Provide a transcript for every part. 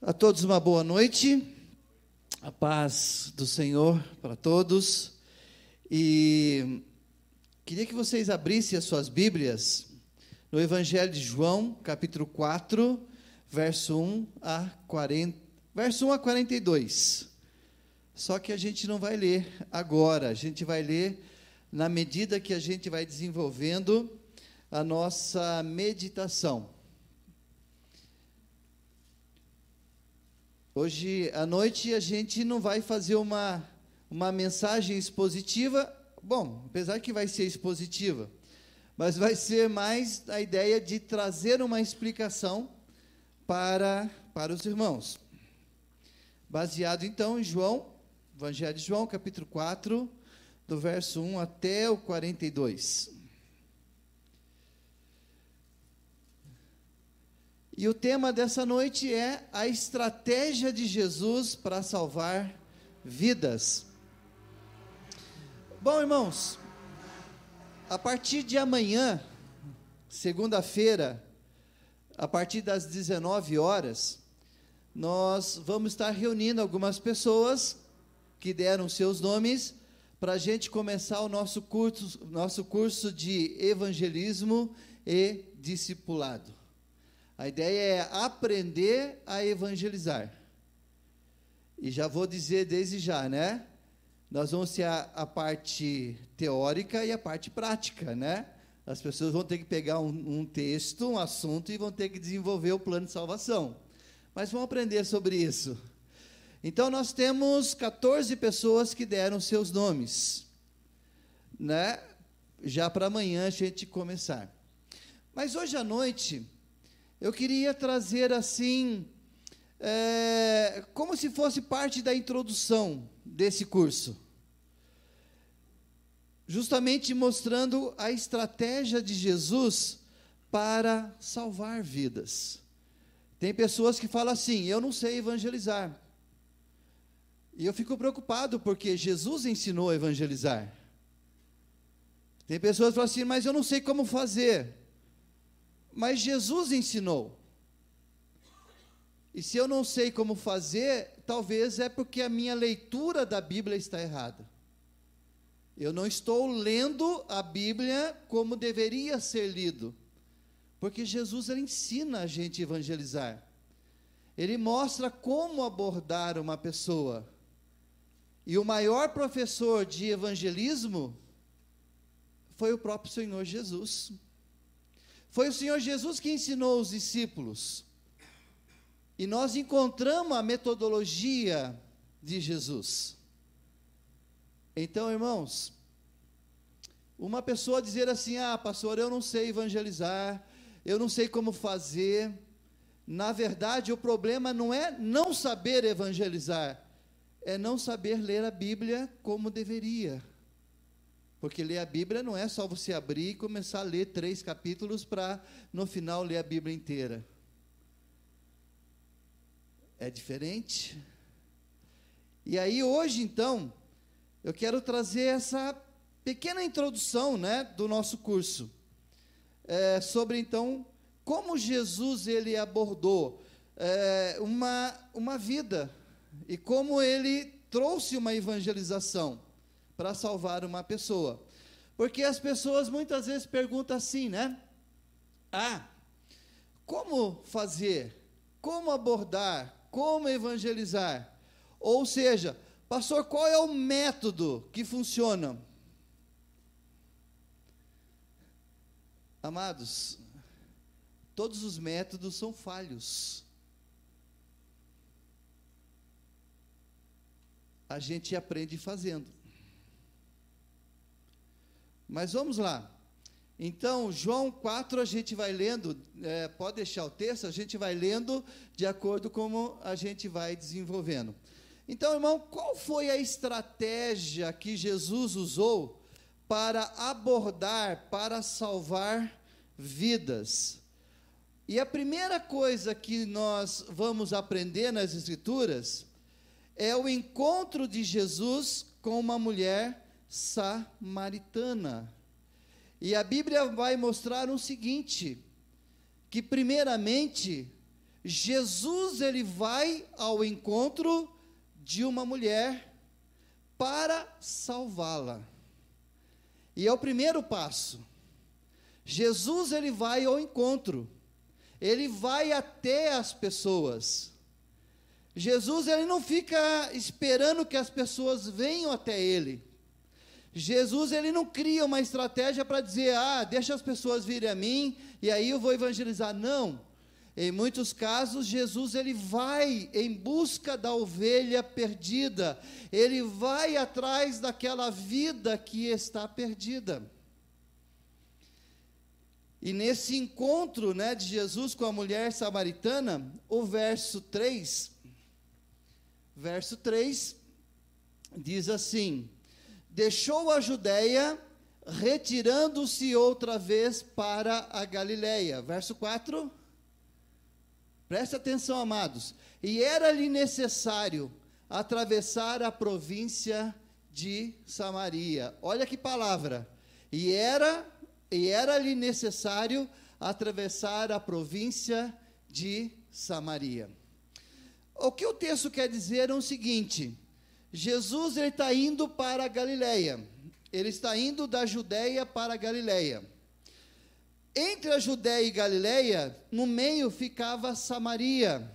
A todos uma boa noite, a paz do Senhor para todos, e queria que vocês abrissem as suas Bíblias no Evangelho de João, capítulo 4, verso 1 a 42, só que a gente não vai ler agora, a gente vai ler na medida que a gente vai desenvolvendo a nossa meditação. Hoje à noite a gente não vai fazer uma mensagem expositiva, bom, apesar que vai ser expositiva, mas vai ser mais a ideia de trazer uma explicação para os irmãos. Baseado então em João, Evangelho de João, capítulo 4, do verso 1 até o 42. E o tema dessa noite é a estratégia de Jesus para salvar vidas. Bom, irmãos, a partir de amanhã, segunda-feira, a partir das 19 horas, nós vamos estar reunindo algumas pessoas que deram seus nomes para a gente começar o nosso curso de evangelismo e discipulado. A ideia é aprender a evangelizar. E já vou dizer desde já, né? Nós vamos ter a parte teórica e a parte prática, né? As pessoas vão ter que pegar um texto, um assunto, e vão ter que desenvolver o plano de salvação. Mas vamos aprender sobre isso. Então, nós temos 14 pessoas que deram seus nomes, né? Já para amanhã a gente começar. Mas hoje à noite eu queria trazer assim, como se fosse parte da introdução desse curso, justamente mostrando a estratégia de Jesus para salvar vidas. Tem pessoas que falam assim: eu não sei evangelizar, e eu fico preocupado porque Jesus ensinou a evangelizar. Tem pessoas que falam assim: mas eu não sei como fazer. Mas Jesus ensinou. E se eu não sei como fazer, talvez é porque a minha leitura da Bíblia está errada. Eu não estou lendo a Bíblia como deveria ser lido. Porque Jesus, ele ensina a gente a evangelizar. Ele mostra como abordar uma pessoa. E o maior professor de evangelismo foi o próprio Senhor Jesus. Foi o Senhor Jesus que ensinou os discípulos. E nós encontramos a metodologia de Jesus. Então, irmãos, uma pessoa dizer assim: ah, pastor, eu não sei evangelizar, eu não sei como fazer. Na verdade, o problema não é não saber evangelizar, é não saber ler a Bíblia como deveria. Porque ler a Bíblia não é só você abrir e começar a ler 3 capítulos para, no final, ler a Bíblia inteira. É diferente. E aí, hoje, então, eu quero trazer essa pequena introdução, né, do nosso curso. Sobre, então, como Jesus, ele abordou uma vida, e como ele trouxe uma evangelização para salvar uma pessoa. Porque as pessoas muitas vezes perguntam assim, né? Ah, como fazer? Como abordar? Como evangelizar? Ou seja, pastor, qual é o método que funciona? Amados, todos os métodos são falhos. A gente aprende fazendo. Mas vamos lá. Então, João 4, a gente vai lendo, pode deixar o texto, a gente vai lendo de acordo com como a gente vai desenvolvendo. Então, irmão, qual foi a estratégia que Jesus usou para abordar, para salvar vidas? E a primeira coisa que nós vamos aprender nas Escrituras é o encontro de Jesus com uma mulher samaritana. E a Bíblia vai mostrar o seguinte: que primeiramente Jesus ele vai ao encontro de uma mulher para salvá-la. E é o primeiro passo. Jesus ele vai ao encontro. Ele vai até as pessoas. Jesus ele não fica esperando que as pessoas venham até ele. Jesus ele não cria uma estratégia para dizer, deixa as pessoas virem a mim e aí eu vou evangelizar. Não. Em muitos casos, Jesus ele vai em busca da ovelha perdida. Ele vai atrás daquela vida que está perdida. E nesse encontro, de Jesus com a mulher samaritana, o verso 3 diz assim: deixou a Judeia, retirando-se outra vez para a Galileia. Verso 4, preste atenção, amados. E era-lhe necessário atravessar a província de Samaria. Olha que palavra. E era-lhe necessário atravessar a província de Samaria. O que o texto quer dizer é o seguinte: Jesus está indo para a Galileia, ele está indo da Judeia para a Galileia. Entre a Judeia e Galileia, no meio ficava Samaria.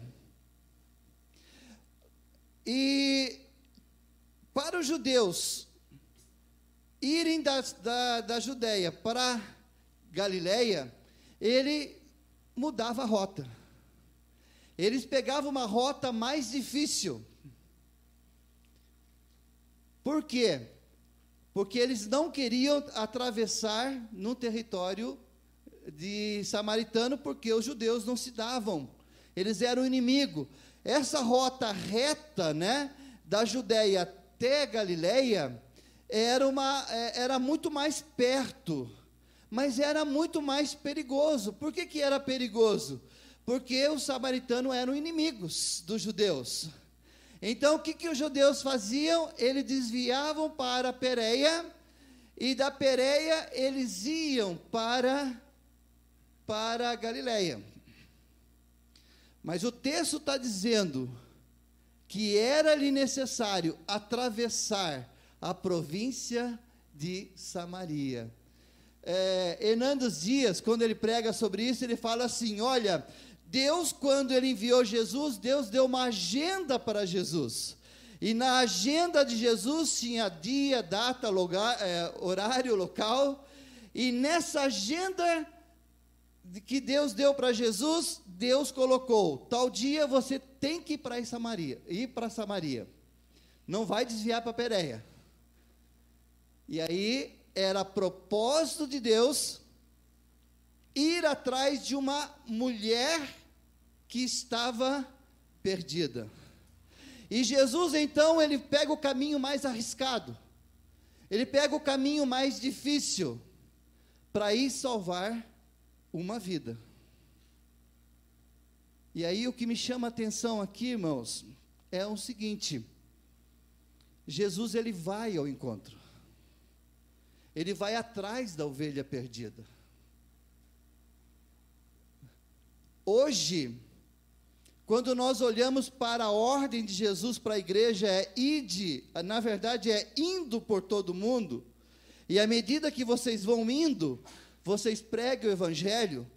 E para os judeus irem da Judeia para Galileia, ele mudava a rota. Eles pegavam uma rota mais difícil. Por quê? Porque eles não queriam atravessar no território de samaritano, porque os judeus não se davam. Eles eram inimigo. Essa rota reta, da Judeia até Galileia, era muito mais perto, mas era muito mais perigoso. Por que era perigoso? Porque os samaritanos eram inimigos dos judeus. Então, o que os judeus faziam? Eles desviavam para Pérea, e da Pérea eles iam para a Galileia. Mas o texto está dizendo que era-lhe necessário atravessar a província de Samaria. Hernandes Dias, quando ele prega sobre isso, ele fala assim: olha, Deus, quando ele enviou Jesus, Deus deu uma agenda para Jesus. E na agenda de Jesus tinha dia, data, lugar, horário, local. E nessa agenda que Deus deu para Jesus, Deus colocou: tal dia você tem que ir para Samaria. Não vai desviar para Pérea. E aí era propósito de Deus ir atrás de uma mulher que estava perdida. E Jesus, então, ele pega o caminho mais arriscado, ele pega o caminho mais difícil, para ir salvar uma vida. E aí o que me chama a atenção aqui, irmãos, é o seguinte: Jesus ele vai ao encontro, ele vai atrás da ovelha perdida. Hoje, quando nós olhamos para a ordem de Jesus para a igreja, na verdade é indo por todo mundo, e à medida que vocês vão indo, vocês pregam o evangelho.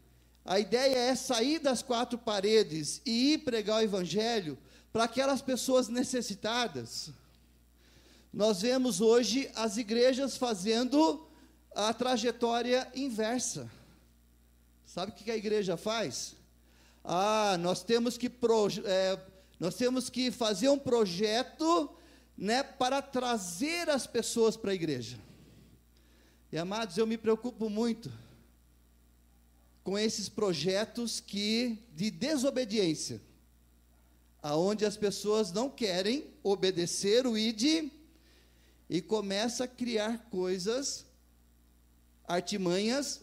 A ideia é sair das quatro paredes e ir pregar o evangelho para aquelas pessoas necessitadas. Nós vemos hoje as igrejas fazendo a trajetória inversa. Sabe o que a igreja faz? Nós temos que fazer um projeto, para trazer as pessoas para a igreja. E amados, eu me preocupo muito com esses projetos de desobediência, aonde as pessoas não querem obedecer o ID e começa a criar coisas, artimanhas,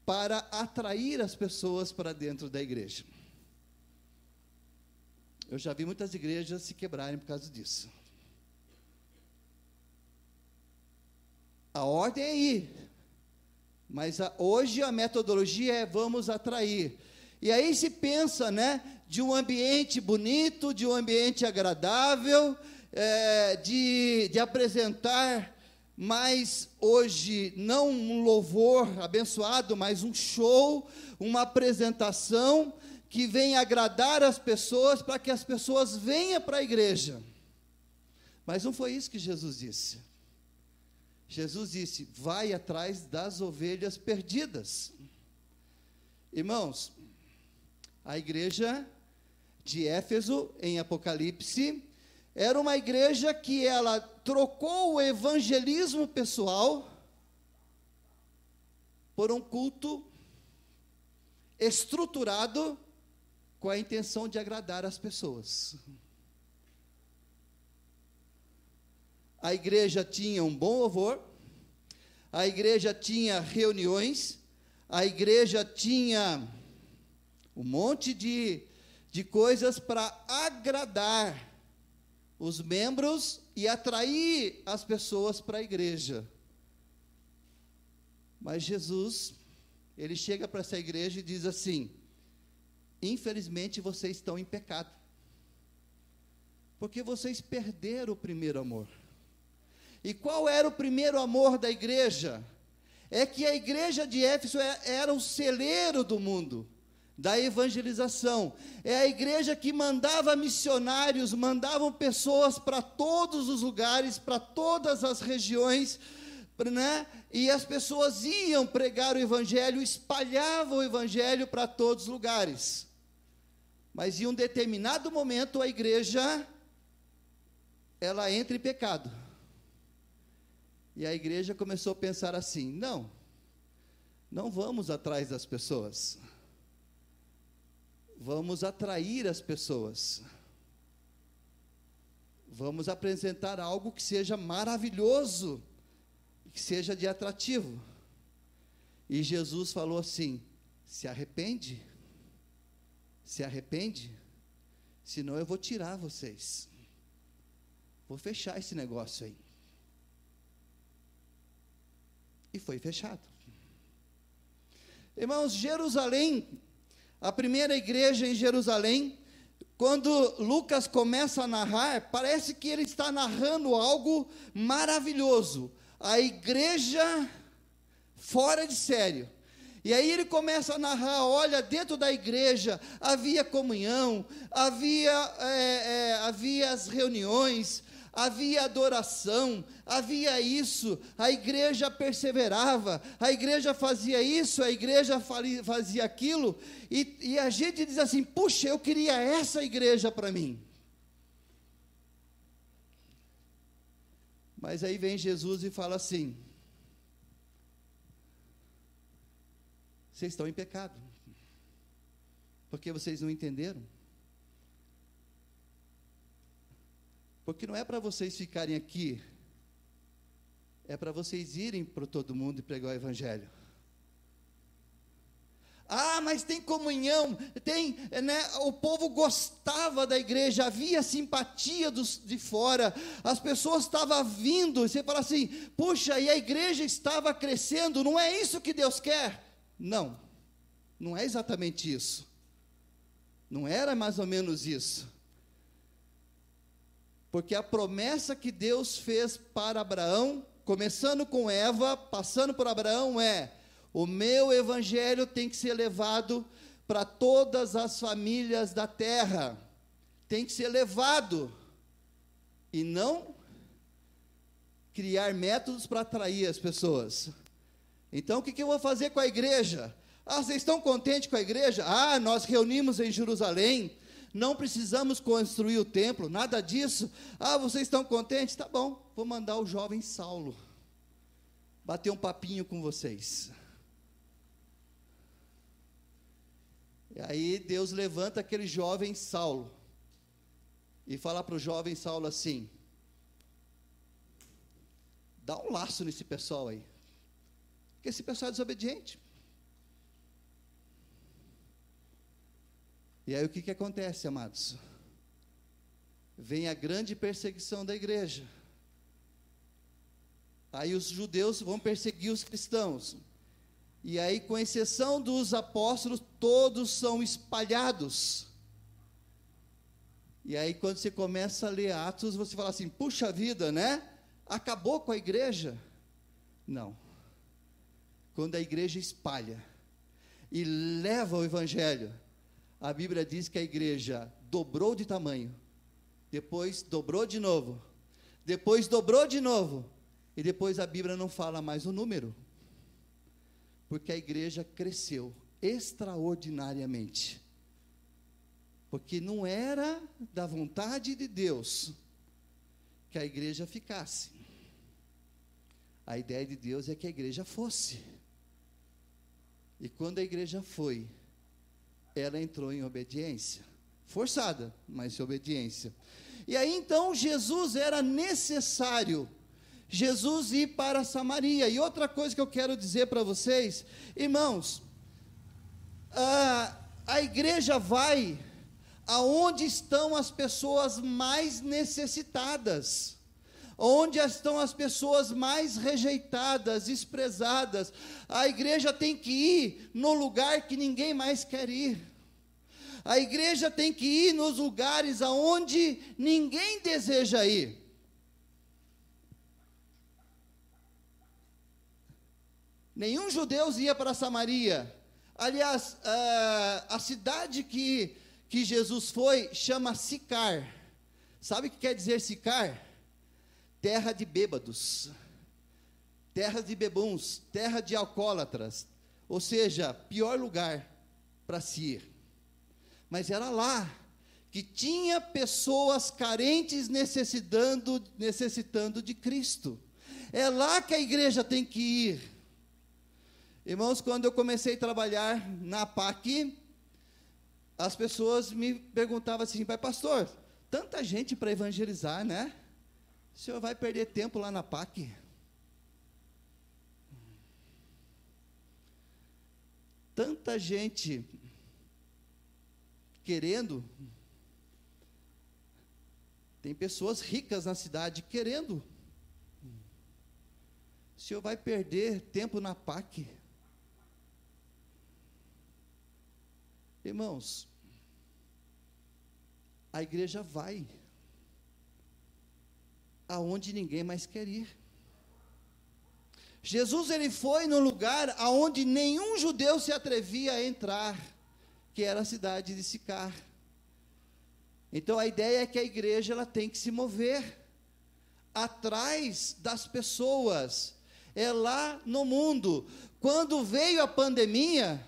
para atrair as pessoas para dentro da igreja. Eu já vi muitas igrejas se quebrarem por causa disso. A ordem é ir, mas hoje a metodologia é vamos atrair. E aí se pensa, de um ambiente bonito, de um ambiente agradável, de apresentar, mas hoje não um louvor abençoado, mas um show, uma apresentação que venha agradar as pessoas, para que as pessoas venham para a igreja. Mas não foi isso que Jesus disse. Jesus disse: vai atrás das ovelhas perdidas. Irmãos, a igreja de Éfeso, em Apocalipse, era uma igreja que ela trocou o evangelismo pessoal por um culto estruturado com a intenção de agradar as pessoas. A igreja tinha um bom louvor, a igreja tinha reuniões, a igreja tinha um monte de coisas para agradar os membros e atrair as pessoas para a igreja. Mas Jesus, ele chega para essa igreja e diz assim: infelizmente vocês estão em pecado, porque vocês perderam o primeiro amor. E qual era o primeiro amor da igreja? É que a igreja de Éfeso era o celeiro do mundo, da evangelização. É a igreja que mandava missionários, mandavam pessoas para todos os lugares, para todas as regiões, né? E as pessoas iam pregar o evangelho, espalhavam o evangelho para todos os lugares. Mas em um determinado momento a igreja, ela entra em pecado. E a igreja começou a pensar assim: não vamos atrás das pessoas, vamos atrair as pessoas, vamos apresentar algo que seja maravilhoso, que seja de atrativo. E Jesus falou assim: se arrepende, senão eu vou tirar vocês, vou fechar esse negócio aí. E foi fechado. Irmãos, Jerusalém, a primeira igreja em Jerusalém, quando Lucas começa a narrar, parece que ele está narrando algo maravilhoso. A igreja fora de sério. E aí ele começa a narrar: olha, dentro da igreja havia comunhão, havia as reuniões, havia adoração, havia isso, a igreja perseverava, a igreja fazia isso, a igreja fazia aquilo, e a gente diz assim: puxa, eu queria essa igreja para mim. Mas aí vem Jesus e fala assim: vocês estão em pecado, porque vocês não entenderam. Porque não é para vocês ficarem aqui, é para vocês irem para todo mundo e pregar o evangelho. Ah, mas tem comunhão, né, o povo gostava da igreja, havia simpatia de fora, as pessoas estavam vindo, e você fala assim: puxa, e a igreja estava crescendo, não é isso que Deus quer? Não é exatamente isso, não era mais ou menos isso. Porque a promessa que Deus fez para Abraão, começando com Eva, passando por Abraão, o meu evangelho tem que ser levado para todas as famílias da terra, tem que ser levado, e não criar métodos para atrair as pessoas. Então o que eu vou fazer com a igreja? Ah, vocês estão contentes com a igreja? Ah, nós reunimos em Jerusalém, não precisamos construir o templo, nada disso. Ah, vocês estão contentes? Tá bom, vou mandar o jovem Saulo bater um papinho com vocês. E aí Deus levanta aquele jovem Saulo e fala para o jovem Saulo assim: dá um laço nesse pessoal aí, porque esse pessoal é desobediente. E aí o que acontece, amados? Vem a grande perseguição da igreja. Aí os judeus vão perseguir os cristãos. E aí, com exceção dos apóstolos, todos são espalhados. E aí, quando você começa a ler Atos, você fala assim, puxa vida, né? Acabou com a igreja? Não. Quando a igreja espalha e leva o evangelho, a Bíblia diz que a igreja dobrou de tamanho, depois dobrou de novo, depois dobrou de novo, e depois a Bíblia não fala mais o número, porque a igreja cresceu extraordinariamente, porque não era da vontade de Deus que a igreja ficasse, a ideia de Deus é que a igreja fosse, e quando a igreja foi, ela entrou em obediência, forçada, mas em obediência, e aí então Jesus era necessário, Jesus ir para Samaria. E outra coisa que eu quero dizer para vocês, irmãos, a igreja vai aonde estão as pessoas mais necessitadas, onde estão as pessoas mais rejeitadas, desprezadas. A igreja tem que ir no lugar que ninguém mais quer ir. A igreja tem que ir nos lugares aonde ninguém deseja ir. Nenhum judeu ia para Samaria. Aliás, a cidade que Jesus foi chama Sicar. Sabe o que quer dizer Sicar? Terra de bêbados, terra de bebuns, terra de alcoólatras, ou seja, pior lugar para se ir. Mas era lá que tinha pessoas carentes necessitando de Cristo. É lá que a igreja tem que ir. Irmãos, quando eu comecei a trabalhar na PAC, as pessoas me perguntavam assim, pai pastor, tanta gente para evangelizar, né? O senhor vai perder tempo lá na PAC? Tanta gente querendo, tem pessoas ricas na cidade querendo, o senhor vai perder tempo na PAC? Irmãos, a igreja vai aonde ninguém mais quer ir. Jesus, ele foi no lugar aonde nenhum judeu se atrevia a entrar, que era a cidade de Sicar. Então a ideia é que a igreja ela tem que se mover atrás das pessoas, é lá no mundo. Quando veio a pandemia,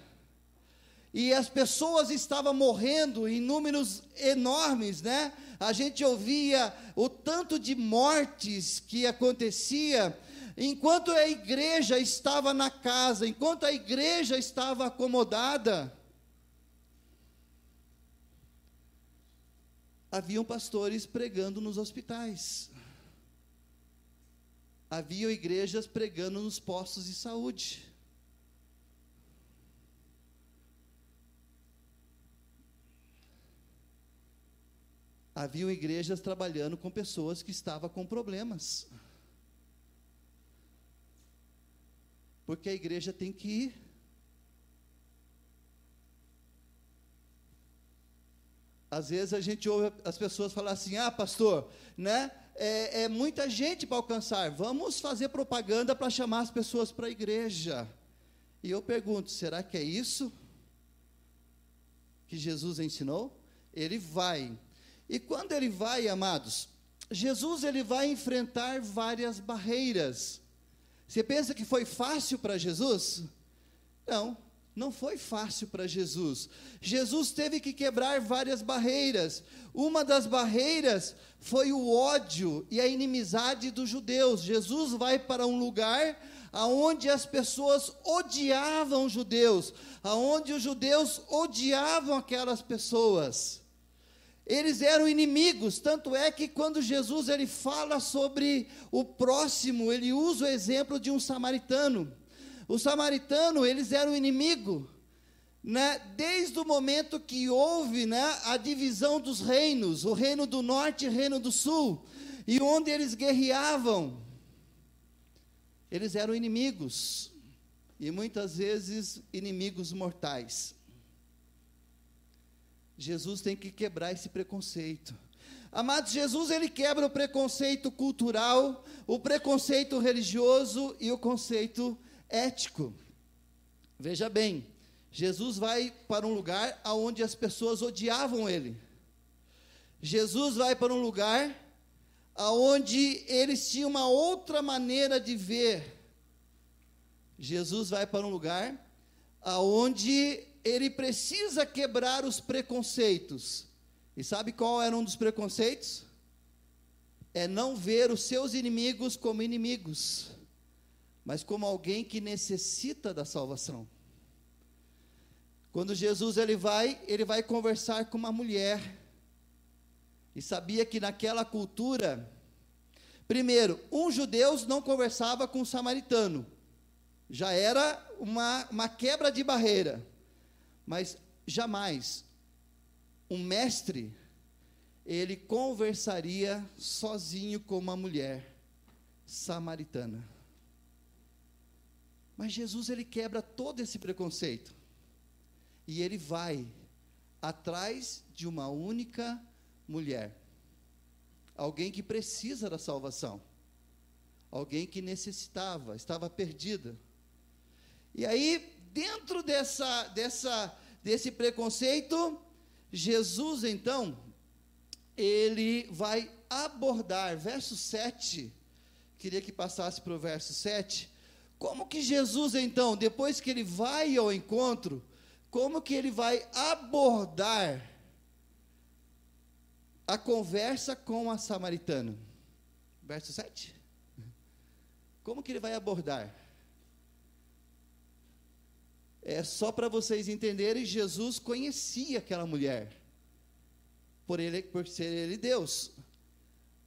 e as pessoas estavam morrendo em números enormes, né? A gente ouvia o tanto de mortes que acontecia, enquanto a igreja estava na casa, enquanto a igreja estava acomodada, haviam pastores pregando nos hospitais, haviam igrejas pregando nos postos de saúde, haviam igrejas trabalhando com pessoas que estavam com problemas, porque a igreja tem que ir. Às vezes a gente ouve as pessoas falar assim, pastor, né, é muita gente para alcançar, vamos fazer propaganda para chamar as pessoas para a igreja. E eu pergunto, será que é isso que Jesus ensinou? Ele vai. E quando ele vai, amados, Jesus ele vai enfrentar várias barreiras. Você pensa que foi fácil para Jesus? Não, não foi fácil para Jesus. Jesus teve que quebrar várias barreiras. Uma das barreiras foi o ódio e a inimizade dos judeus. Jesus vai para um lugar aonde as pessoas odiavam os judeus, aonde os judeus odiavam aquelas pessoas. Eles eram inimigos, tanto é que quando Jesus ele fala sobre o próximo, ele usa o exemplo de um samaritano. O samaritano, eles eram inimigo, né? Desde o momento que houve, né, a divisão dos reinos, o reino do norte e o reino do sul, e onde eles guerreavam, eles eram inimigos, e muitas vezes inimigos mortais. Jesus tem que quebrar esse preconceito. Amados, Jesus, ele quebra o preconceito cultural, o preconceito religioso e o conceito ético. Veja bem, Jesus vai para um lugar onde as pessoas odiavam ele. Jesus vai para um lugar onde eles tinham uma outra maneira de ver. Jesus vai para um lugar onde ele precisa quebrar os preconceitos. E sabe qual era um dos preconceitos? É não ver os seus inimigos como inimigos, mas como alguém que necessita da salvação. Quando Jesus ele vai conversar com uma mulher, e sabia que naquela cultura, primeiro, um judeu não conversava com um samaritano, já era uma quebra de barreira, mas jamais um mestre, ele conversaria sozinho com uma mulher samaritana. Mas Jesus, ele quebra todo esse preconceito, e ele vai atrás de uma única mulher, alguém que precisa da salvação, alguém que necessitava, estava perdida. E aí, dentro desse preconceito, Jesus, então, ele vai abordar, verso 7, queria que passasse para o verso 7, como que Jesus, então, depois que ele vai ao encontro, como que ele vai abordar a conversa com a samaritana? Verso 7. Como que ele vai abordar? É só para vocês entenderem, Jesus conhecia aquela mulher, por ser ele Deus,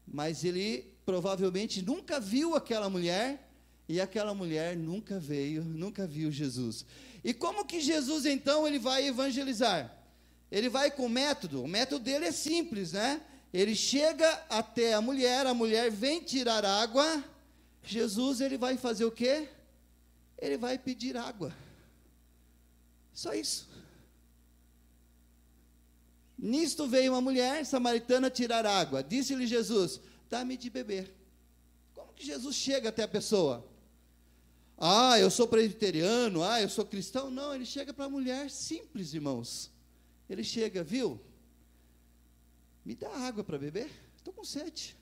mas ele provavelmente nunca viu aquela mulher, e aquela mulher nunca viu Jesus. E como que Jesus então ele vai evangelizar? Ele vai com método, o método dele é simples, né? Ele chega até a mulher vem tirar água, Jesus ele vai fazer o quê? Ele vai pedir água. Só isso. Nisto veio uma mulher samaritana tirar água. Disse-lhe Jesus: dá-me de beber. Como que Jesus chega até a pessoa? Ah, eu sou presbiteriano, eu sou cristão. Não, ele chega para a mulher simples, irmãos. Ele chega, viu? Me dá água para beber? Estou com sede.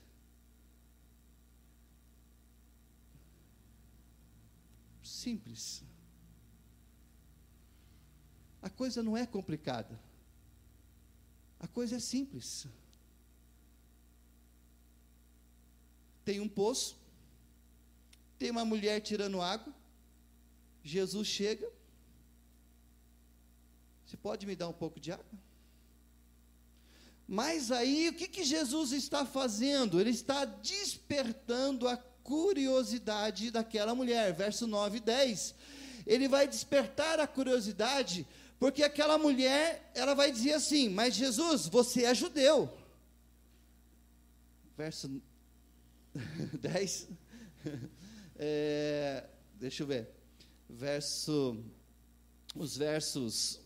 Simples. A coisa não é complicada. A coisa é simples. Tem um poço, tem uma mulher tirando água, Jesus chega, você pode me dar um pouco de água? Mas aí, o que Jesus está fazendo? Ele está despertando a curiosidade daquela mulher, verso 9 e 10, ele vai despertar a curiosidade, porque aquela mulher, ela vai dizer assim: mas Jesus, você é judeu, verso 10, deixa eu ver, os versos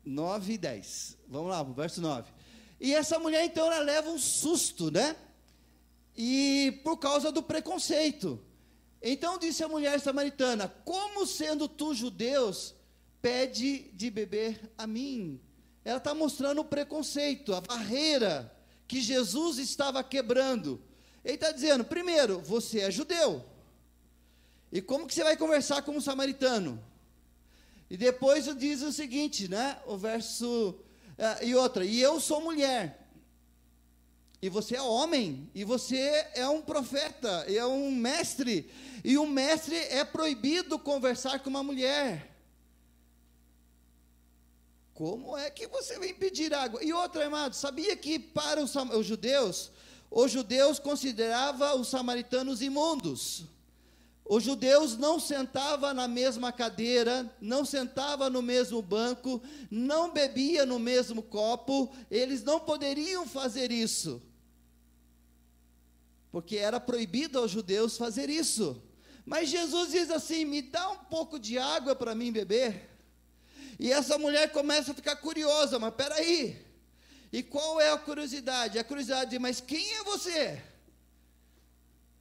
9 e 10, vamos lá, verso 9, e essa mulher então, ela leva um susto, né, e por causa do preconceito. Então disse a mulher samaritana: como sendo tu judeus, pede de beber a mim? Ela está mostrando o preconceito, a barreira que Jesus estava quebrando. Ele está dizendo: primeiro, você é judeu, e como que você vai conversar com um samaritano? E depois diz o seguinte, né, o verso, e eu sou mulher, e você é homem, e você é um profeta, é um mestre, e um mestre é proibido conversar com uma mulher. Como é que você vem pedir água? E outra, irmão, sabia que para os judeus consideravam os samaritanos imundos. Os judeus não sentavam na mesma cadeira, não sentavam no mesmo banco, não bebiam no mesmo copo, eles não poderiam fazer isso, porque era proibido aos judeus fazer isso. Mas Jesus diz assim: me dá um pouco de água para mim beber. E essa mulher começa a ficar curiosa: mas espera aí, E qual é a curiosidade? A curiosidade de, mas quem é você?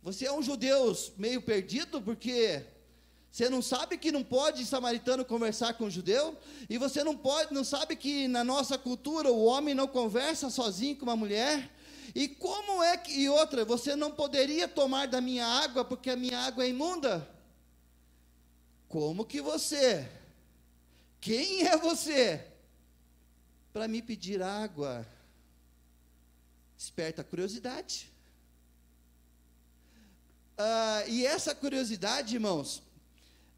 Você é um judeu meio perdido, porque você não sabe que não pode samaritano conversar com judeu? E você não sabe que na nossa cultura o homem não conversa sozinho com uma mulher? E como é que, e outra, você não poderia tomar da minha água, porque a minha água é imunda? Como que você? Quem é você? Para me pedir água? Desperta a curiosidade. E essa curiosidade, irmãos,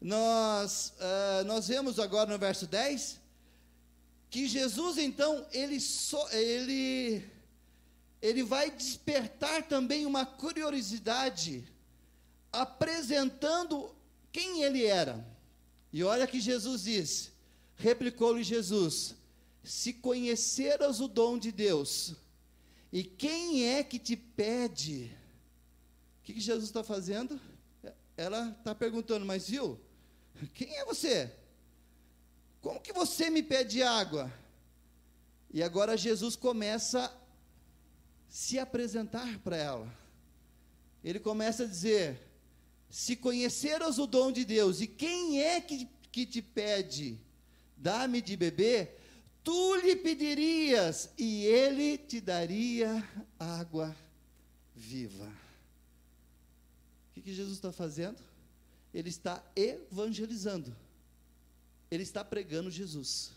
nós vemos agora no verso 10, que Jesus, então, ele vai despertar também uma curiosidade, apresentando quem ele era. E olha que Jesus diz, replicou-lhe Jesus, se conheceras o dom de Deus, e quem é que te pede? O que Jesus está fazendo? Ela está perguntando, mas viu, quem é você? Como que você me pede água? E agora Jesus começa a se apresentar para ela. Ele começa a dizer, se conheceras o dom de Deus, e quem é que te pede, dá-me de beber, tu lhe pedirias, e ele te daria água viva. O que Jesus está fazendo? Ele está evangelizando. Ele está pregando Jesus.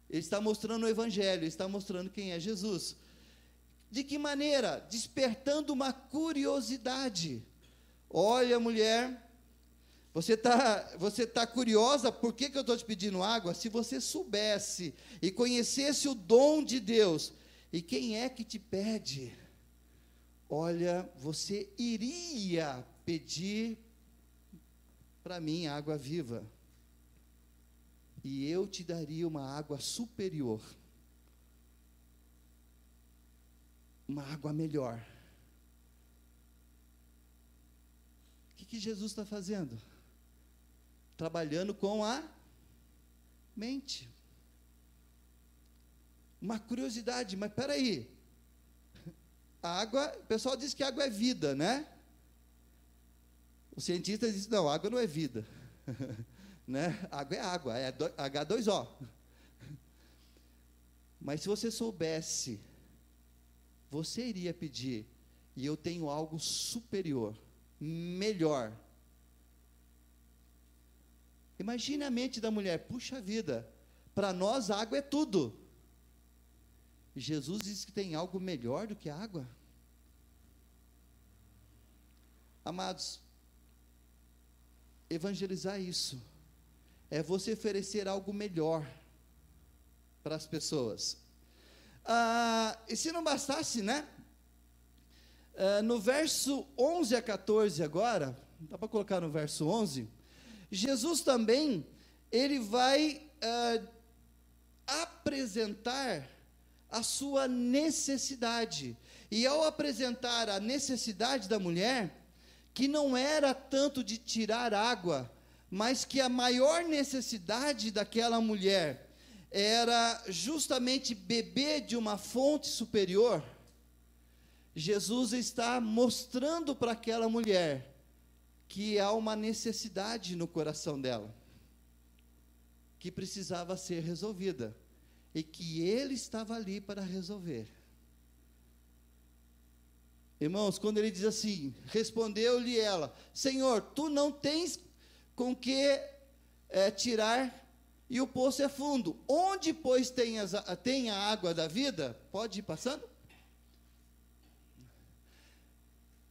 Ele está mostrando o evangelho, ele está mostrando quem é Jesus. De que maneira? Despertando uma curiosidade. Olha, mulher, você tá curiosa, por que eu estou te pedindo água? Se você soubesse e conhecesse o dom de Deus, e quem é que te pede? Olha, você iria pedir para mim água viva, e eu te daria uma água superior, uma água melhor. O que Jesus está fazendo? Trabalhando com a mente. Uma curiosidade, mas espera aí. A água, o pessoal diz que a água é vida, né? Os cientistas dizem, não, água não é vida. Né? Água, é H2O. Mas se você soubesse, você iria pedir, e eu tenho algo superior, melhor. Imagine a mente da mulher, puxa vida, para nós a água é tudo. Jesus diz que tem algo melhor do que a água. Amados, evangelizar isso, é você oferecer algo melhor para as pessoas. E se não bastasse, né? No verso 11 a 14 agora, dá para colocar no verso 11, Jesus também, ele vai apresentar a sua necessidade, e ao apresentar a necessidade da mulher, que não era tanto de tirar água, mas que a maior necessidade daquela mulher era justamente beber de uma fonte superior, Jesus está mostrando para aquela mulher que há uma necessidade no coração dela, que precisava ser resolvida, e que ele estava ali para resolver. Irmãos, quando ele diz assim, respondeu-lhe ela, Senhor, tu não tens com que tirar, e o poço é fundo, onde pois tem a água da vida? Pode ir passando?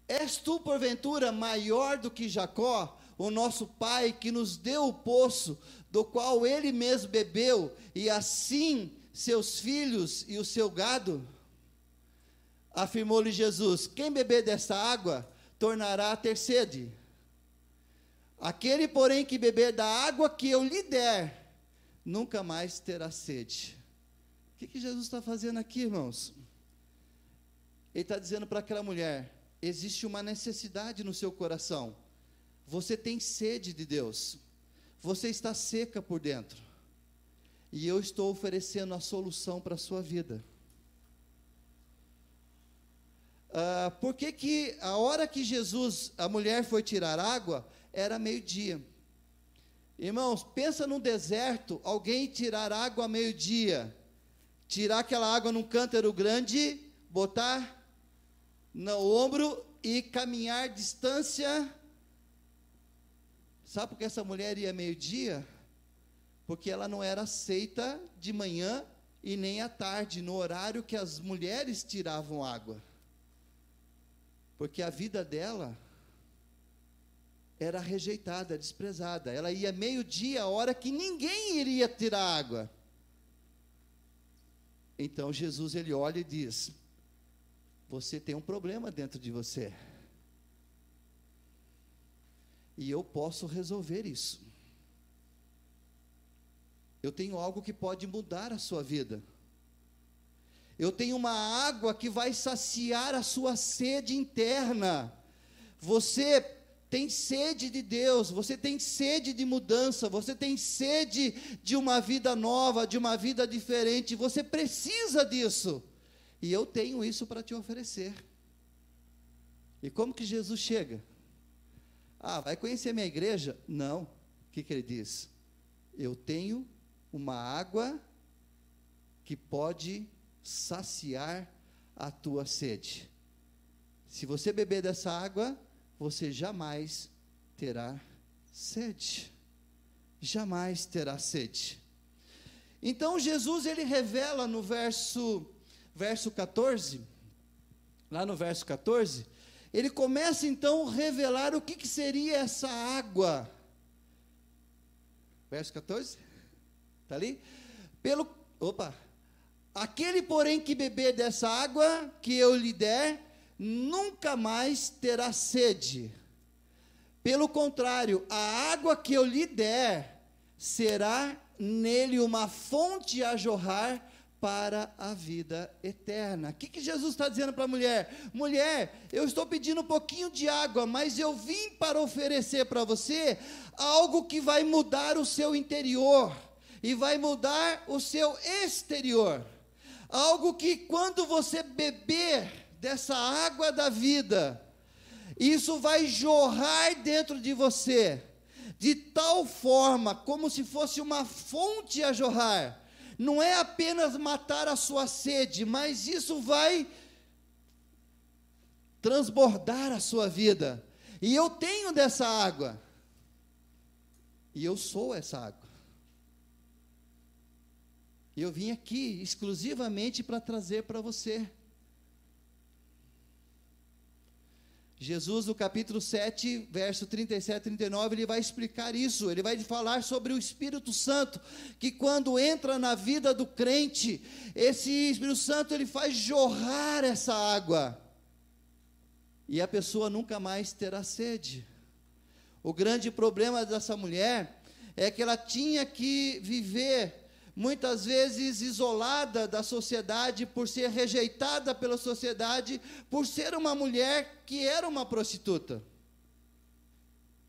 És tu porventura maior do que Jacó, o nosso pai, que nos deu o poço, do qual ele mesmo bebeu, e assim seus filhos e o seu gado? Afirmou-lhe Jesus, quem beber desta água, tornará a ter sede. Aquele, porém, que beber da água que eu lhe der, nunca mais terá sede. O que Jesus está fazendo aqui, irmãos? Ele está dizendo para aquela mulher, existe uma necessidade no seu coração, você tem sede de Deus, você está seca por dentro, e eu estou oferecendo a solução para a sua vida. por que que a hora que a mulher foi tirar água, era meio-dia? Irmãos, pensa num deserto, alguém tirar água a meio-dia, tirar aquela água num cântaro grande, botar no ombro e caminhar distância. Sabe por que essa mulher ia meio-dia? Porque ela não era aceita de manhã e nem à tarde, no horário que as mulheres tiravam água. Porque a vida dela era rejeitada, desprezada. Ela ia meio-dia, a hora que ninguém iria tirar água. Então Jesus, ele olha e diz: você tem um problema dentro de você. E eu posso resolver isso. Eu tenho algo que pode mudar a sua vida. Eu tenho uma água que vai saciar a sua sede interna. Você tem sede de Deus, você tem sede de mudança, você tem sede de uma vida nova, de uma vida diferente, você precisa disso. E eu tenho isso para te oferecer. E como que Jesus chega? Vai conhecer minha igreja? Não. O que ele diz? Eu tenho uma água que pode saciar a tua sede. Se você beber dessa água, você jamais terá sede. Jamais terá sede. Então Jesus, ele revela no verso 14, lá no verso 14, ele começa então a revelar o que seria essa água. Verso 14, está ali? Aquele, porém, que beber dessa água que eu lhe der, nunca mais terá sede. Pelo contrário, a água que eu lhe der, será nele uma fonte a jorrar para a vida eterna. O que Jesus está dizendo para a mulher? Mulher, eu estou pedindo um pouquinho de água, mas eu vim para oferecer para você algo que vai mudar o seu interior e vai mudar o seu exterior. Algo que quando você beber dessa água da vida, isso vai jorrar dentro de você, de tal forma, como se fosse uma fonte a jorrar. Não é apenas matar a sua sede, mas isso vai transbordar a sua vida. E eu tenho dessa água, e eu sou essa água. E eu vim aqui exclusivamente para trazer para você. Jesus, no capítulo 7, verso 37 e 39, ele vai explicar isso, ele vai falar sobre o Espírito Santo, que quando entra na vida do crente, esse Espírito Santo, ele faz jorrar essa água, e a pessoa nunca mais terá sede. O grande problema dessa mulher, é que ela tinha que viver, muitas vezes isolada da sociedade, por ser rejeitada pela sociedade, por ser uma mulher que era uma prostituta.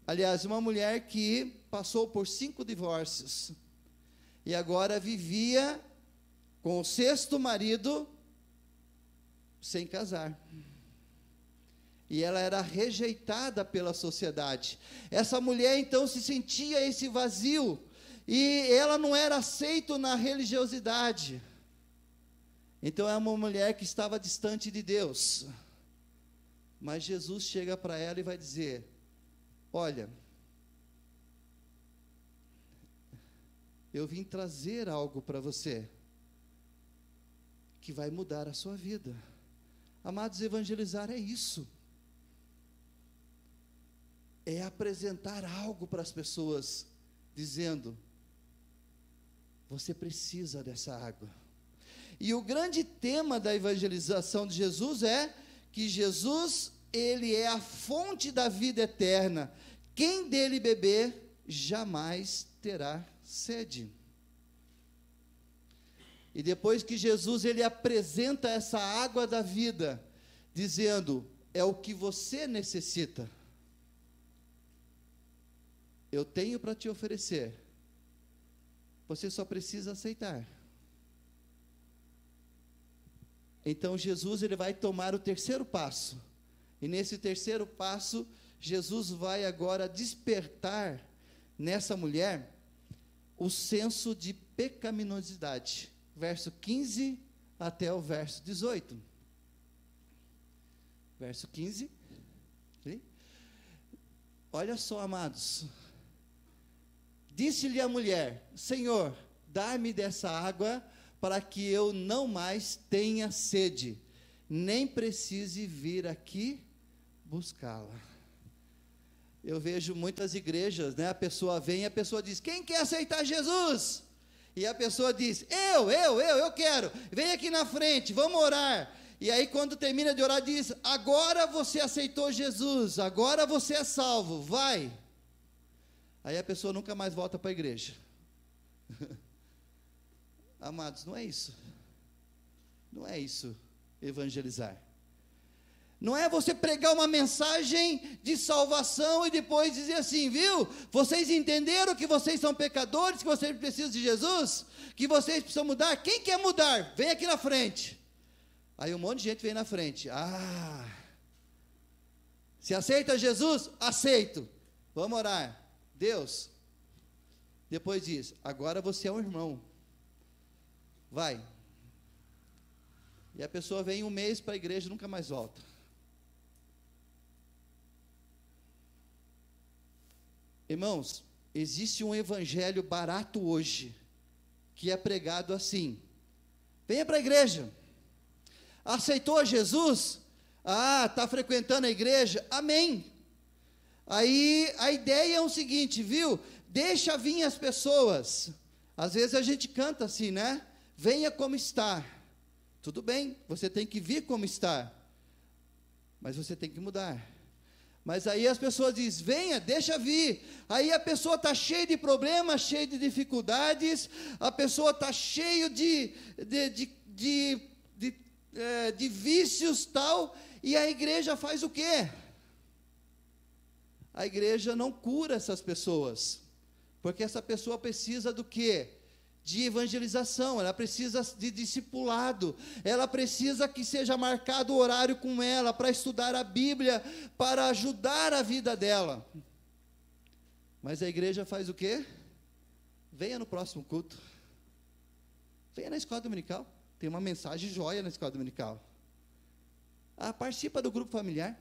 Aliás, uma mulher que passou por 5 divórcios, e agora vivia com o 6º marido, sem casar. E ela era rejeitada pela sociedade. Essa mulher então se sentia esse vazio, e ela não era aceita na religiosidade. Então é uma mulher que estava distante de Deus. Mas Jesus chega para ela e vai dizer: olha, eu vim trazer algo para você, que vai mudar a sua vida. Amados, evangelizar é isso. É apresentar algo para as pessoas, dizendo: você precisa dessa água. E o grande tema da evangelização de Jesus é que Jesus, ele é a fonte da vida eterna. Quem dele beber, jamais terá sede. E depois que Jesus, ele apresenta essa água da vida, dizendo: é o que você necessita. Eu tenho para te oferecer. Você só precisa aceitar. Então Jesus ele vai tomar o terceiro passo. E nesse terceiro passo, Jesus vai agora despertar nessa mulher o senso de pecaminosidade. Verso 15 até o verso 18. Verso 15. Olha só, amados. Disse-lhe a mulher: Senhor, dá-me dessa água para que eu não mais tenha sede, nem precise vir aqui buscá-la. Eu vejo muitas igrejas, né? A pessoa vem e a pessoa diz: quem quer aceitar Jesus? E a pessoa diz: eu quero, vem aqui na frente, vamos orar. E aí quando termina de orar diz: agora você aceitou Jesus, agora você é salvo, vai. Aí a pessoa nunca mais volta para a igreja. Amados, não é isso. Não é isso evangelizar. Não é você pregar uma mensagem de salvação e depois dizer assim: viu, vocês entenderam que vocês são pecadores, que vocês precisam de Jesus, que vocês precisam mudar? Quem quer mudar? Vem aqui na frente. Aí um monte de gente vem na frente. Se aceita Jesus? Aceito. Vamos orar. Deus. Depois diz: agora você é um irmão. Vai. E a pessoa vem um mês para a igreja e nunca mais volta. Irmãos, existe um evangelho barato hoje, que é pregado assim: venha para a igreja. Aceitou Jesus? Está frequentando a igreja? Amém. Aí a ideia é o seguinte, viu? Deixa vir as pessoas. Às vezes a gente canta assim, né? Venha como está. Tudo bem, você tem que vir como está, mas você tem que mudar. Mas aí as pessoas dizem: venha, deixa vir. Aí a pessoa está cheia de problemas, cheia de dificuldades, a pessoa está cheia de vícios tal, e a igreja faz o quê? A igreja não cura essas pessoas, porque essa pessoa precisa do quê? De evangelização, ela precisa de discipulado, ela precisa que seja marcado o horário com ela, para estudar a Bíblia, para ajudar a vida dela. Mas a igreja faz o quê? Venha no próximo culto, venha na escola dominical, tem uma mensagem joia na escola dominical. Participa do grupo familiar.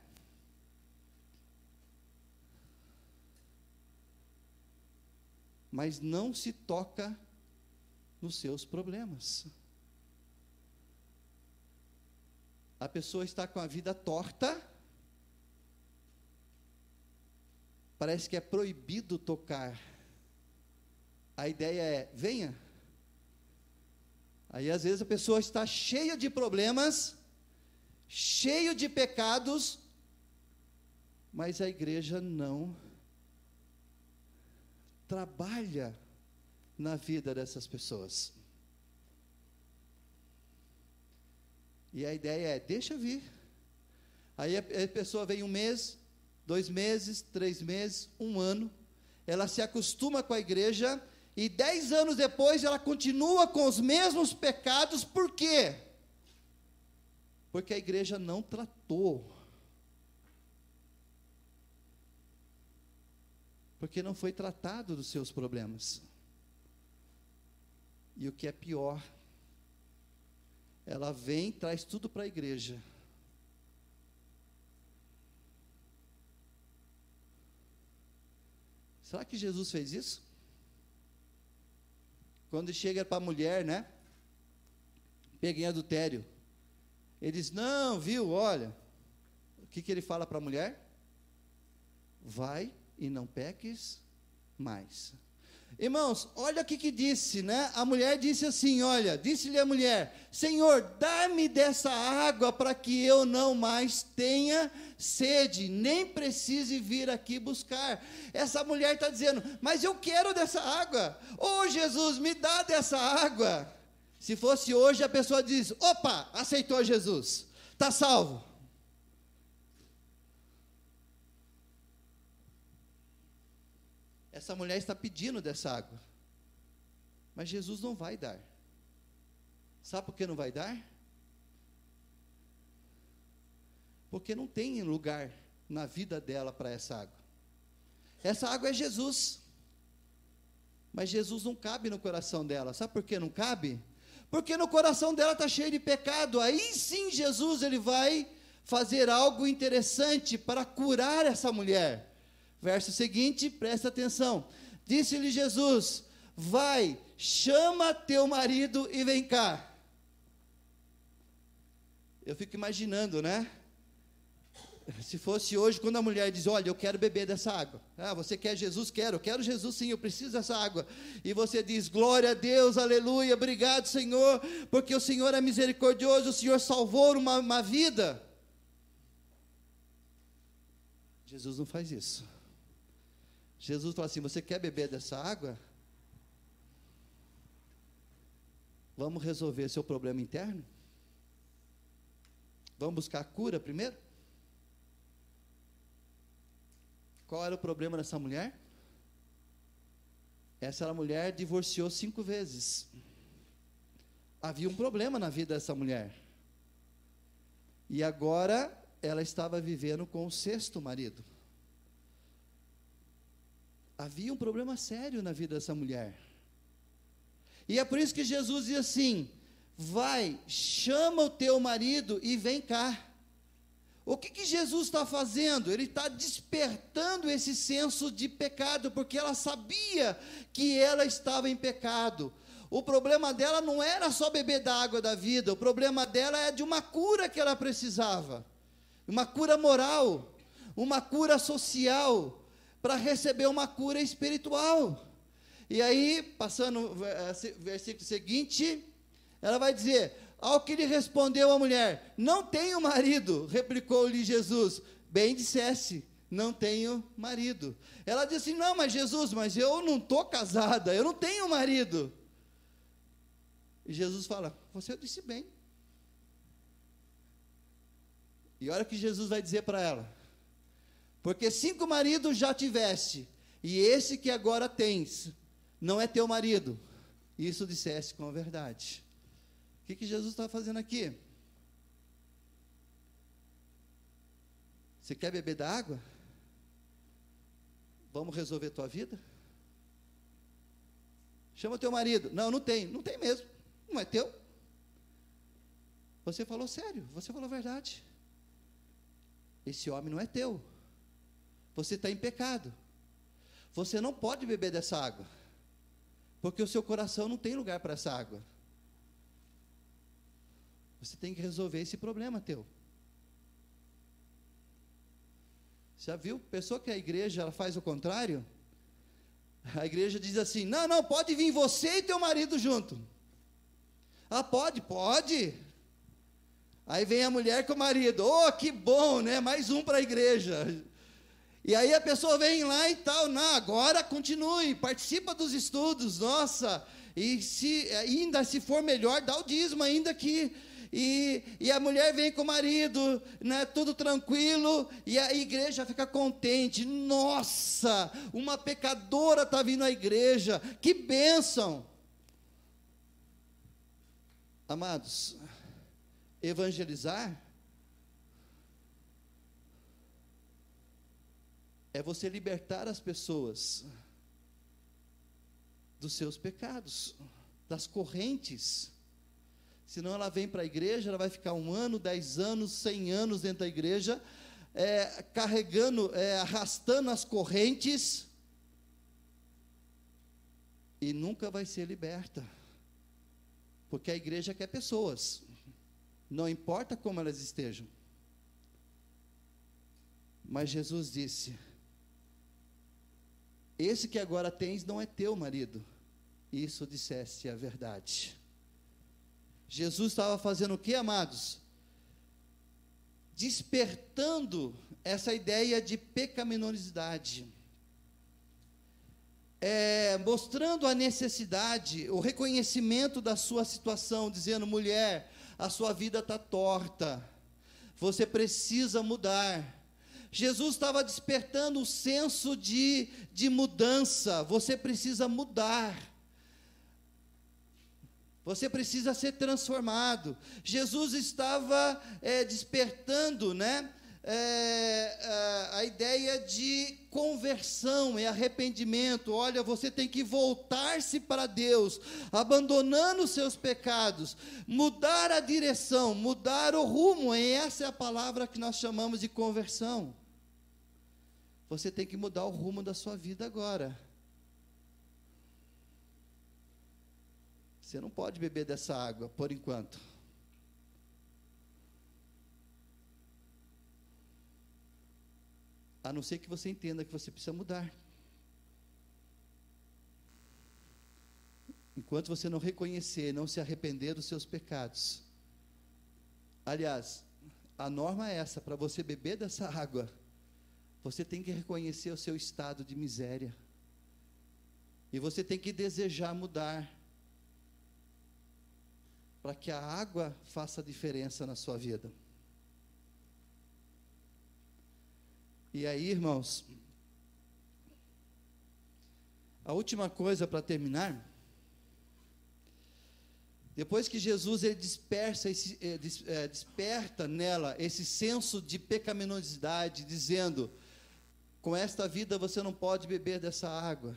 Mas não se toca nos seus problemas. A pessoa está com a vida torta, parece que é proibido tocar. A ideia é: venha. Aí às vezes a pessoa está cheia de problemas, cheio de pecados, mas a igreja não trabalha na vida dessas pessoas. E a ideia é: deixa vir. Aí a pessoa vem 1 mês, 2 meses, 3 meses, 1 ano, ela se acostuma com a igreja, e 10 anos depois ela continua com os mesmos pecados. Por quê? Porque a igreja não tratou. Porque não foi tratado dos seus problemas. E o que é pior, ela vem, traz tudo para a igreja. Será que Jesus fez isso? Quando chega para a mulher, né? Pega em adultério. Ele diz: não, viu, olha. O que ele fala para a mulher? Vai e não peques mais. Irmãos, olha o que disse, né? A mulher disse assim, olha, disse-lhe a mulher: Senhor, dá-me dessa água para que eu não mais tenha sede, nem precise vir aqui buscar. Essa mulher está dizendo: mas eu quero dessa água. Ô Jesus, me dá dessa água. Se fosse hoje, a pessoa diz: opa, aceitou Jesus, está salvo. Essa mulher está pedindo dessa água, mas Jesus não vai dar. Sabe por que não vai dar? porque não tem lugar na vida dela para essa água. Essa água é Jesus, mas Jesus não cabe no coração dela. Sabe por que não cabe? Porque no coração dela está cheio de pecado. Aí sim Jesus ele vai fazer algo interessante para curar essa mulher. Verso seguinte, presta atenção. Disse-lhe Jesus: vai, chama teu marido e vem cá. Eu fico imaginando, né? Se fosse hoje, quando a mulher diz: olha, eu quero beber dessa água. Ah, você quer Jesus? Quero. Eu quero Jesus sim, eu preciso dessa água. E você diz: glória a Deus, aleluia, obrigado Senhor, porque o Senhor é misericordioso, o Senhor salvou uma vida. Jesus não faz isso. Jesus fala assim: você quer beber dessa água? Vamos resolver seu problema interno? Vamos buscar a cura primeiro? Qual era o problema dessa mulher? Essa mulher divorciou 5 vezes. Havia um problema na vida dessa mulher. E agora ela estava vivendo com o 6º marido. Havia um problema sério na vida dessa mulher. E é por isso que Jesus diz assim: vai, chama o teu marido e vem cá. O que Jesus está fazendo? Ele está despertando esse senso de pecado, porque ela sabia que ela estava em pecado. O problema dela não era só beber da água da vida, o problema dela é de uma cura que ela precisava, uma cura moral, uma cura social, para receber uma cura espiritual. E aí, passando o versículo seguinte, ela vai dizer: ao que lhe respondeu a mulher: não tenho marido. Replicou-lhe Jesus: bem disseste, não tenho marido. Ela disse assim: não, mas Jesus, mas eu não estou casada, eu não tenho marido. E Jesus fala: você disse bem. E olha o que Jesus vai dizer para ela: porque 5 maridos já tiveste, e esse que agora tens não é teu marido. Isso disseste com a verdade. O que Jesus está fazendo aqui? Você quer beber da água? Vamos resolver tua vida? Chama teu marido. Não, não tem. Não tem mesmo. Não é teu. Você falou sério. Você falou a verdade. Esse homem não é teu. Você está em pecado. Você não pode beber dessa água, porque o seu coração não tem lugar para essa água. Você tem que resolver esse problema teu. Já viu? Pessoa que a igreja ela faz o contrário. A igreja diz assim: não, não, pode vir você e teu marido junto. Ah, pode, pode. Aí vem a mulher com o marido. Oh, que bom, né? Mais um para a igreja. E aí a pessoa vem lá e tal. Não, agora continue, participa dos estudos. Nossa, e ainda se for melhor, dá o dízimo ainda que... E a mulher vem com o marido, né, tudo tranquilo, e a igreja fica contente. Nossa, uma pecadora está vindo à igreja, que bênção. Amados, evangelizar é você libertar as pessoas dos seus pecados, das correntes. Senão ela vem para a igreja, ela vai ficar 1 ano, 10 anos, 100 anos dentro da igreja, carregando, arrastando as correntes, e nunca vai ser liberta, porque a igreja quer pessoas, não importa como elas estejam. Mas Jesus disse: esse que agora tens não é teu marido. Isso disseste a verdade. Jesus estava fazendo o que, amados? Despertando essa ideia de pecaminosidade, mostrando a necessidade, o reconhecimento da sua situação, dizendo: mulher, a sua vida está torta, você precisa mudar. Jesus estava despertando o senso de mudança. Você precisa mudar. Você precisa ser transformado. Jesus estava despertando, né, a ideia de conversão, é arrependimento. Olha, você tem que voltar-se para Deus, abandonando os seus pecados, mudar a direção, mudar o rumo. E essa é a palavra que nós chamamos de conversão. Você tem que mudar o rumo da sua vida agora. Você não pode beber dessa água por enquanto. A não ser que você entenda que você precisa mudar. Enquanto você não reconhecer, não se arrepender dos seus pecados. Aliás, a norma é essa: para você beber dessa água, você tem que reconhecer o seu estado de miséria. E você tem que desejar mudar, para que a água faça a diferença na sua vida. E aí, irmãos, a última coisa para terminar, depois que Jesus ele desperta nela esse senso de pecaminosidade, dizendo: com esta vida você não pode beber dessa água,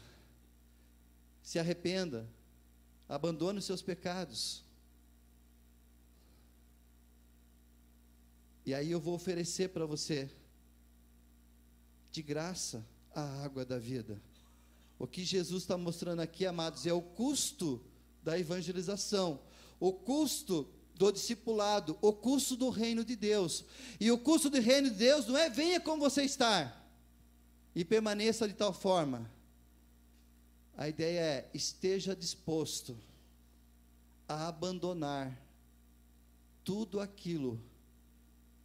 se arrependa, abandone os seus pecados. E aí eu vou oferecer para você, de graça, a água da vida. O que Jesus está mostrando aqui, amados, é o custo da evangelização, o custo do discipulado, o custo do reino de Deus. E o custo do reino de Deus não é venha como você está e permaneça de tal forma. A ideia é esteja disposto a abandonar tudo aquilo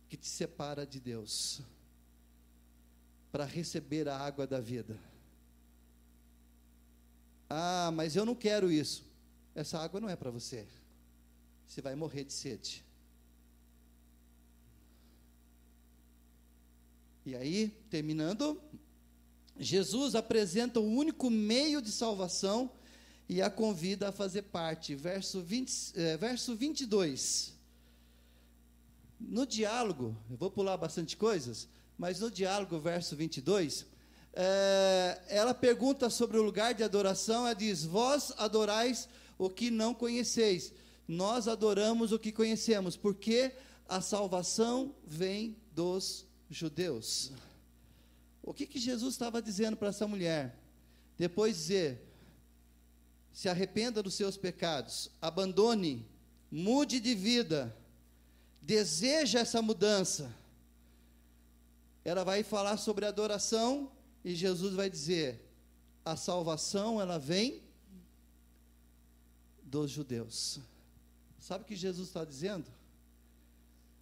que te separa de Deus, para receber a água da vida. Ah, mas eu não quero isso. Essa água não é para você. Você vai morrer de sede. E aí, terminando, Jesus apresenta o único meio de salvação e a convida a fazer parte. Verso 22. No diálogo, eu vou pular bastante coisas, mas no diálogo, verso 22, ela pergunta sobre o lugar de adoração. Ela diz: vós adorais o que não conheceis, nós adoramos o que conhecemos, porque a salvação vem dos judeus. O que Jesus estava dizendo para essa mulher? Depois de dizer: se arrependa dos seus pecados, abandone, mude de vida, deseja essa mudança. Ela vai falar sobre adoração e Jesus vai dizer: a salvação ela vem dos judeus. Sabe o que Jesus está dizendo?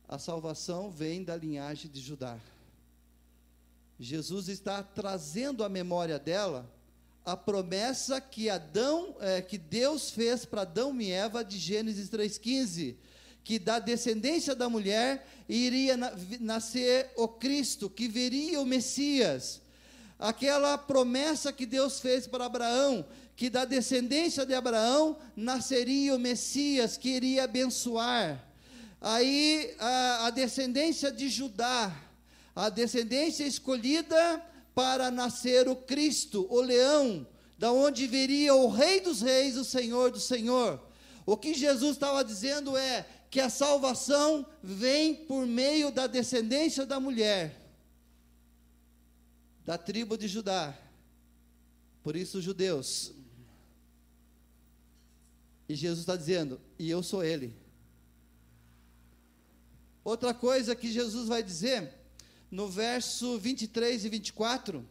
A salvação vem da linhagem de Judá. Jesus está trazendo à memória dela a promessa que que Deus fez para Adão e Eva de Gênesis 3,15, que da descendência da mulher iria nascer o Cristo, que viria o Messias. Aquela promessa que Deus fez para Abraão, que da descendência de Abraão nasceria o Messias, que iria abençoar. Aí a descendência de Judá, a descendência escolhida para nascer o Cristo, o leão, da onde viria o Rei dos Reis, o Senhor do Senhor. O que Jesus estava dizendo é que a salvação vem por meio da descendência da mulher, da tribo de Judá, por isso os judeus. E Jesus está dizendo: e eu sou ele. Outra coisa que Jesus vai dizer, no verso 23 e 24,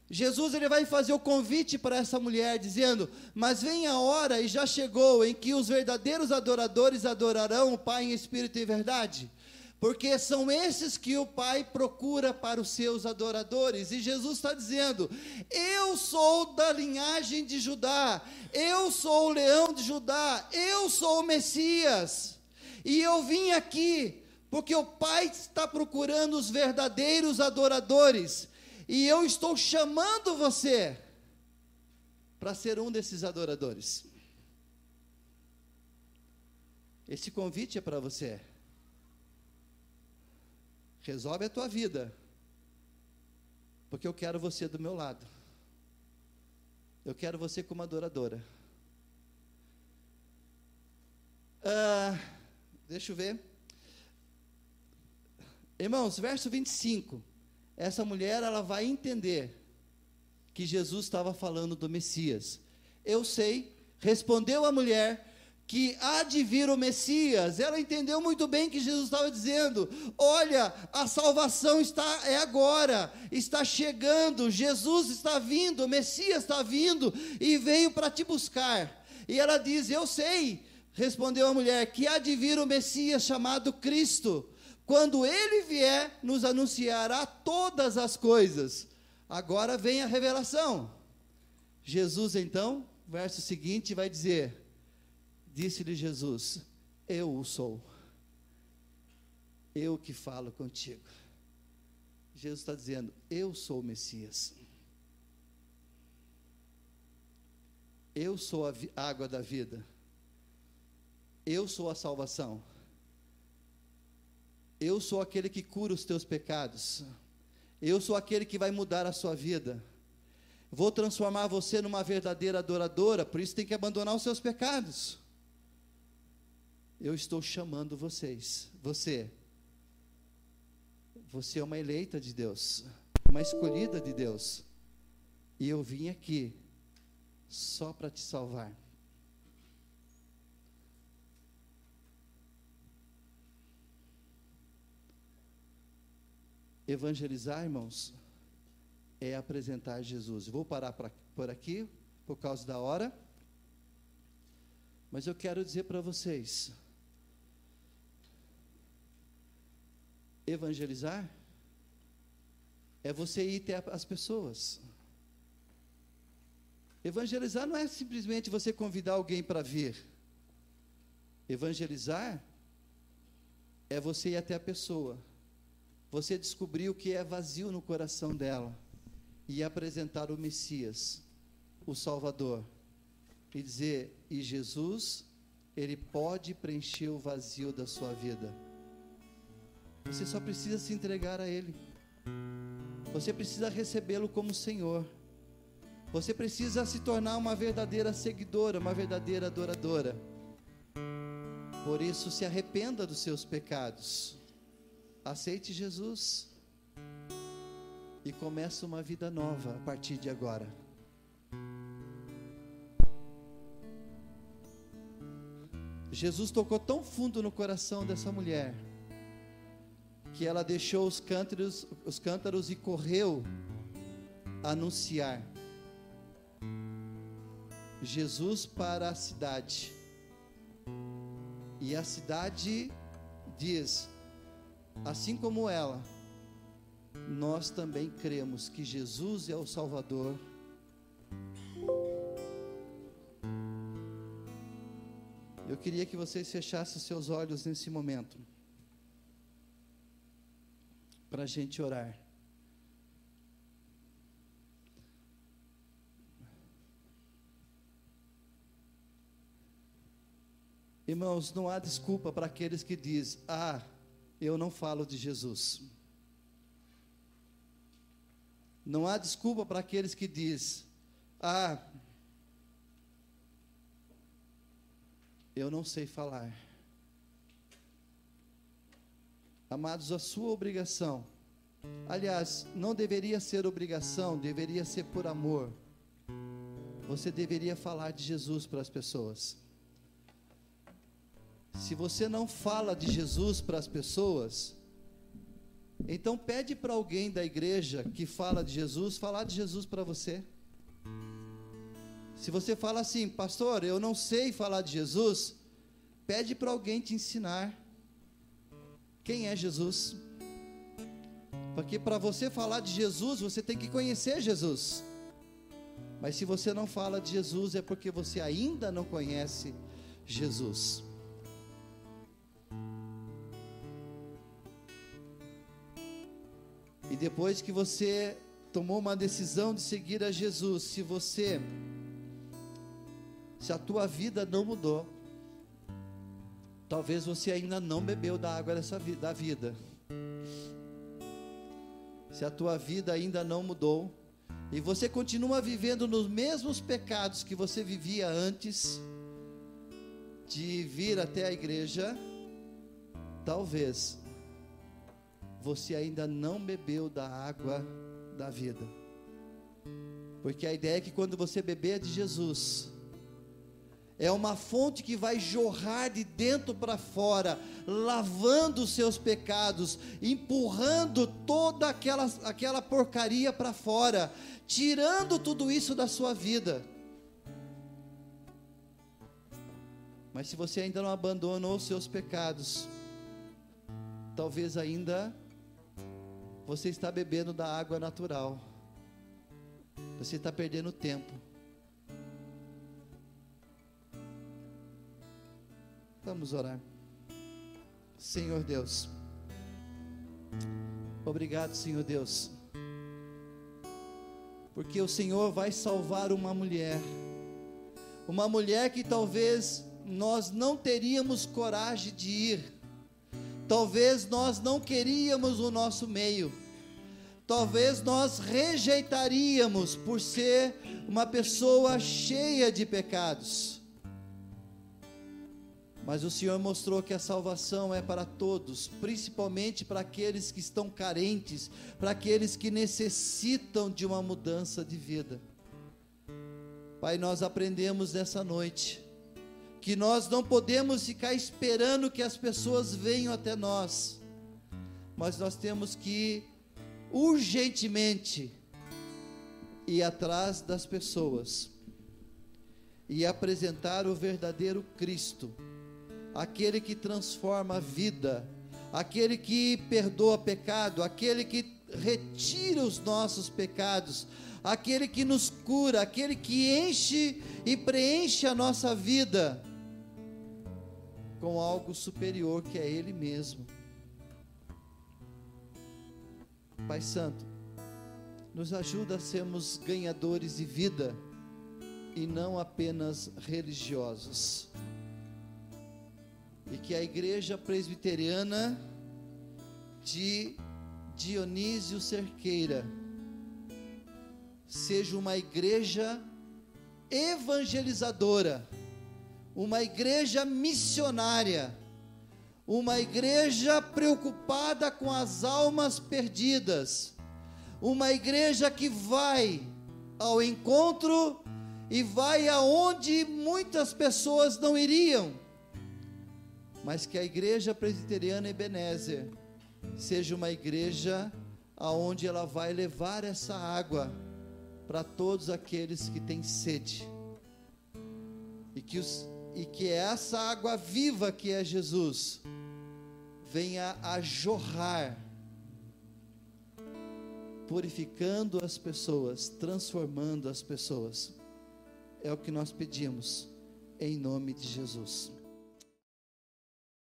Jesus ele vai fazer o convite para essa mulher, dizendo: mas vem a hora, e já chegou, em que os verdadeiros adoradores adorarão o Pai em espírito e verdade, porque são esses que o Pai procura para os seus adoradores. E Jesus está dizendo: eu sou da linhagem de Judá, eu sou o leão de Judá, eu sou o Messias, e eu vim aqui porque o Pai está procurando os verdadeiros adoradores, e eu estou chamando você para ser um desses adoradores. Esse convite é para você. resolve a tua vida, porque eu quero você do meu lado. Eu quero você como adoradora. Deixa eu ver. Irmãos, verso 25. Essa mulher, ela vai entender que Jesus estava falando do Messias. Eu sei, respondeu a mulher, que há de vir o Messias. Ela entendeu muito bem que Jesus estava dizendo: olha, a salvação é agora, está chegando, Jesus está vindo, o Messias está vindo, e veio para te buscar. E ela diz: eu sei, respondeu a mulher, que há de vir o Messias chamado Cristo. Quando ele vier, nos anunciará todas as coisas. Agora vem a revelação. Jesus então, verso seguinte, vai dizer: disse-lhe Jesus: eu o sou, eu que falo contigo. Jesus está dizendo: eu sou o Messias, eu sou a água da vida, eu sou a salvação, eu sou aquele que cura os teus pecados, eu sou aquele que vai mudar a sua vida, vou transformar você numa verdadeira adoradora. Por isso tem que abandonar os seus pecados. Eu estou chamando vocês. Você é uma eleita de Deus, uma escolhida de Deus, e eu vim aqui só para te salvar. Evangelizar, irmãos, é apresentar Jesus. Vou parar por aqui, por causa da hora, mas eu quero dizer para vocês: evangelizar é você ir até as pessoas. Evangelizar não é simplesmente você convidar alguém para vir. Evangelizar é você ir até a pessoa, você descobrir o que é vazio no coração dela e apresentar o Messias, o Salvador, e dizer: e Jesus, Ele pode preencher o vazio da sua vida. Você só precisa se entregar a Ele. Você precisa recebê-lo como Senhor. Você precisa se tornar uma verdadeira seguidora, uma verdadeira adoradora. Por isso, se arrependa dos seus pecados. Aceite Jesus e comece uma vida nova a partir de agora. Jesus tocou tão fundo no coração dessa mulher que ela deixou os cântaros e correu anunciar Jesus para a cidade. E a cidade diz, assim como ela, nós também cremos que Jesus é o Salvador. Eu queria que vocês fechassem os seus olhos nesse momento, para a gente orar. Irmãos, não há desculpa para aqueles que dizem: eu não falo de Jesus. Não há desculpa para aqueles que dizem: eu não sei falar. Amados, a sua obrigação, aliás, não deveria ser obrigação, deveria ser por amor. Você deveria falar de Jesus para as pessoas. Se você não fala de Jesus para as pessoas, então pede para alguém da igreja que fala de Jesus, falar de Jesus para você. Se você fala assim: pastor, eu não sei falar de Jesus, pede para alguém te ensinar quem é Jesus. Porque para você falar de Jesus, você tem que conhecer Jesus. Mas se você não fala de Jesus, é porque você ainda não conhece Jesus. E depois que você tomou uma decisão de seguir a Jesus, se a tua vida não mudou, talvez você ainda não bebeu da água da vida. se a tua vida ainda não mudou, e você continua vivendo nos mesmos pecados que você vivia antes de vir até a igreja, talvez você ainda não bebeu da água da vida. Porque a ideia é que quando você beber de Jesus, é uma fonte que vai jorrar de dentro para fora, lavando os seus pecados, empurrando toda aquela porcaria para fora, tirando tudo isso da sua vida. Mas se você ainda não abandonou os seus pecados, talvez ainda você está bebendo da água natural. Você está perdendo tempo. Vamos orar. Senhor Deus, obrigado, Senhor Deus, porque o Senhor vai salvar uma mulher que talvez nós não teríamos coragem de ir, talvez nós não queríamos o nosso meio, talvez nós rejeitaríamos por ser uma pessoa cheia de pecados, mas o Senhor mostrou que a salvação é para todos, principalmente para aqueles que estão carentes, para aqueles que necessitam de uma mudança de vida. Pai, nós aprendemos nessa noite que nós não podemos ficar esperando que as pessoas venham até nós, mas nós temos que urgentemente ir atrás das pessoas e apresentar o verdadeiro Cristo, aquele que transforma a vida, aquele que perdoa pecado, aquele que retira os nossos pecados, aquele que nos cura, aquele que enche e preenche a nossa vida com algo superior, que é Ele mesmo. Pai Santo, nos ajuda a sermos ganhadores de vida e não apenas religiosos, e que a Igreja Presbiteriana de Dionísio Cerqueira seja uma igreja evangelizadora, uma igreja missionária, uma igreja preocupada com as almas perdidas, uma igreja que vai ao encontro e vai aonde muitas pessoas não iriam, mas que a Igreja Presbiteriana Ebenezer seja uma igreja aonde ela vai levar essa água para todos aqueles que têm sede, e que essa água viva que é Jesus venha a jorrar, purificando as pessoas, transformando as pessoas. É o que nós pedimos em nome de Jesus.